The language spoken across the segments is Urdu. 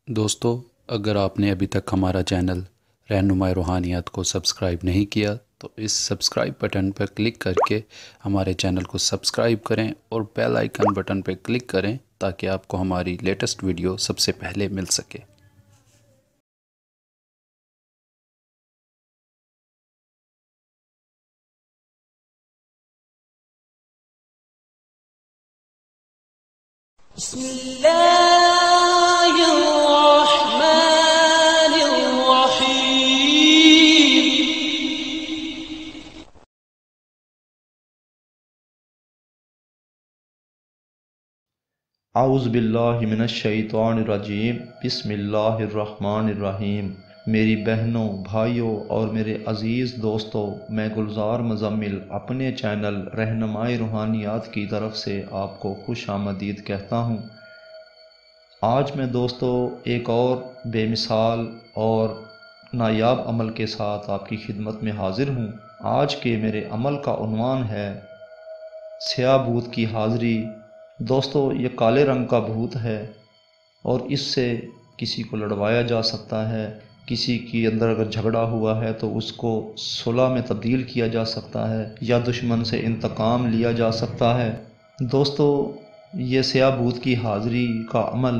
دوستو، اگر آپ نے ابھی تک ہمارا چینل رہنمائی روحانیات کو سبسکرائب نہیں کیا تو اس سبسکرائب بٹن پر کلک کر کے ہمارے چینل کو سبسکرائب کریں اور بیل آئیکن بٹن پر کلک کریں تاکہ آپ کو ہماری لیٹسٹ ویڈیو سب سے پہلے مل سکے۔ بسم اللہ الرحمن الرحیم۔ اعوذ باللہ من الشیطان الرجیم، بسم اللہ الرحمن الرحیم۔ میری بہنوں، بھائیوں اور میرے عزیز دوستوں، میں گلزار مزمل اپنے چینل رہنمائی روحانیات کی طرف سے آپ کو خوش آمدید کہتا ہوں۔ آج میں دوستوں ایک اور بے مثال اور نایاب عمل کے ساتھ آپ کی خدمت میں حاضر ہوں۔ آج کے میرے عمل کا عنوان ہے سیاہ بھوت کی حاضری۔ دوستو، یہ کالے رنگ کا بھوت ہے اور اس سے کسی کو لڑوایا جا سکتا ہے۔ کسی کے اندر اگر جھگڑا ہوا ہے تو اس کو صلح میں تبدیل کیا جا سکتا ہے یا دشمن سے انتقام لیا جا سکتا ہے۔ دوستو، یہ سیاہ بھوت کی حاضری کا عمل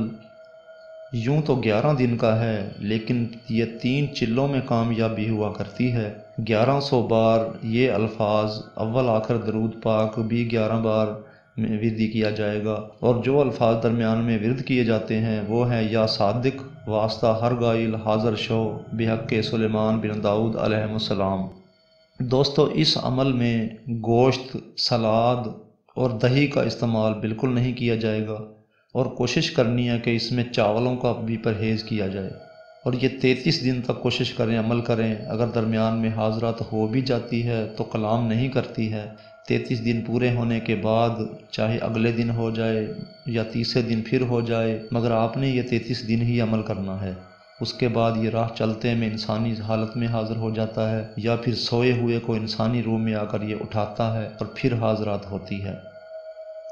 یوں تو 11 دن کا ہے، لیکن یہ 3 چلوں میں کامیابی ہوا کرتی ہے۔ 1100 بار یہ الفاظ اول آخر درود پاک بھی 11 بار وردی کیا جائے گا، اور جو الفاظ درمیان میں ورد کیے جاتے ہیں وہ ہیں یا صادق واسطہ ہر گائل حاضر شو بحق سلیمان بن داؤد علیہ السلام۔ دوستو، اس عمل میں گوشت، سلاد اور دہی کا استعمال بالکل نہیں کیا جائے گا، اور کوشش کرنی ہے کہ اس میں چاولوں کا بھی پرہیز کیا جائے، اور یہ 33 دن تک کوشش کریں، عمل کریں۔ اگر درمیان میں حاضرات ہو بھی جاتی ہے تو کلام نہیں کرتی ہے۔ 33 دن پورے ہونے کے بعد چاہے اگلے دن ہو جائے یا تیسرے دن پھر ہو جائے، مگر آپ نے یہ 33 دن ہی عمل کرنا ہے۔ اس کے بعد یہ راہ چلتے میں انسانی حالت میں حاضر ہو جاتا ہے، یا پھر سوئے ہوئے کو انسانی روح میں آ کر یہ اٹھاتا ہے اور پھر حاضرات ہوتی ہے۔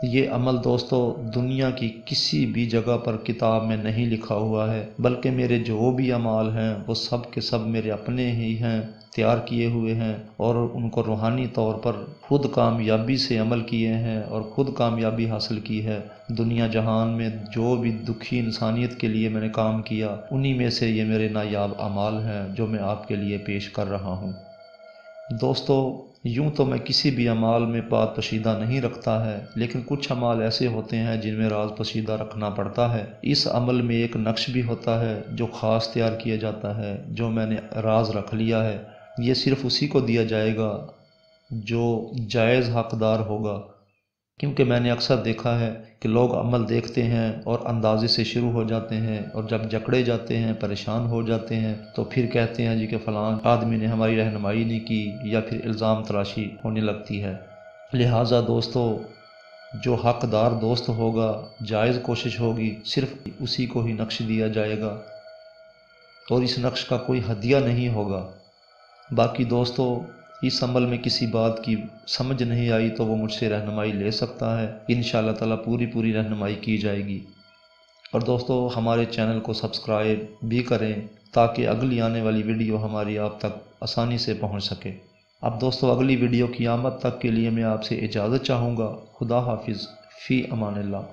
یہ عمل دوستو دنیا کی کسی بھی جگہ پر کتاب میں نہیں لکھا ہوا ہے، بلکہ میرے جو بھی اعمال ہیں وہ سب کے سب میرے اپنے ہی ہیں، تیار کیے ہوئے ہیں، اور ان کو روحانی طور پر خود کامیابی سے عمل کیے ہیں اور خود کامیابی حاصل کی ہے۔ دنیا جہان میں جو بھی دکھی انسانیت کے لیے میں نے کام کیا، انہی میں سے یہ میرے نایاب اعمال ہیں جو میں آپ کے لیے پیش کر رہا ہوں۔ دوستو، یوں تو میں کسی بھی اعمال میں بات پوشیدہ نہیں رکھتا ہے، لیکن کچھ اعمال ایسے ہوتے ہیں جن میں راز پوشیدہ رکھنا پڑتا ہے۔ اس عمل میں ایک نقش بھی ہوتا ہے جو خاص تیار کیا جاتا ہے، جو میں نے راز رکھ لیا ہے۔ یہ صرف اسی کو دیا جائے گا جو جائز حقدار ہوگا، کیونکہ میں نے اکثر دیکھا ہے کہ لوگ عمل دیکھتے ہیں اور اندازے سے شروع ہو جاتے ہیں، اور جب جکڑے جاتے ہیں، پریشان ہو جاتے ہیں، تو پھر کہتے ہیں جی کہ فلاں آدمی نے ہماری رہنمائی نہیں کی، یا پھر الزام تراشی ہونے لگتی ہے۔ لہٰذا دوستو، جو حقدار دوست ہوگا، جائز کوشش ہوگی، صرف اسی کو ہی نقش دیا جائے گا، اور اس نقش کا کوئی ہدیہ نہیں ہوگا۔ باقی دوستو، اس عمل میں کسی بات کی سمجھ نہیں آئی تو وہ مجھ سے رہنمائی لے سکتا ہے، انشاءاللہ تعالیٰ پوری رہنمائی کی جائے گی۔ اور دوستو، ہمارے چینل کو سبسکرائب بھی کریں تاکہ اگلی آنے والی ویڈیو ہماری آپ تک آسانی سے پہنچ سکے۔ اب دوستو، اگلی ویڈیو کی آمد تک کے لیے میں آپ سے اجازت چاہوں گا۔ خدا حافظ، فی امان اللہ۔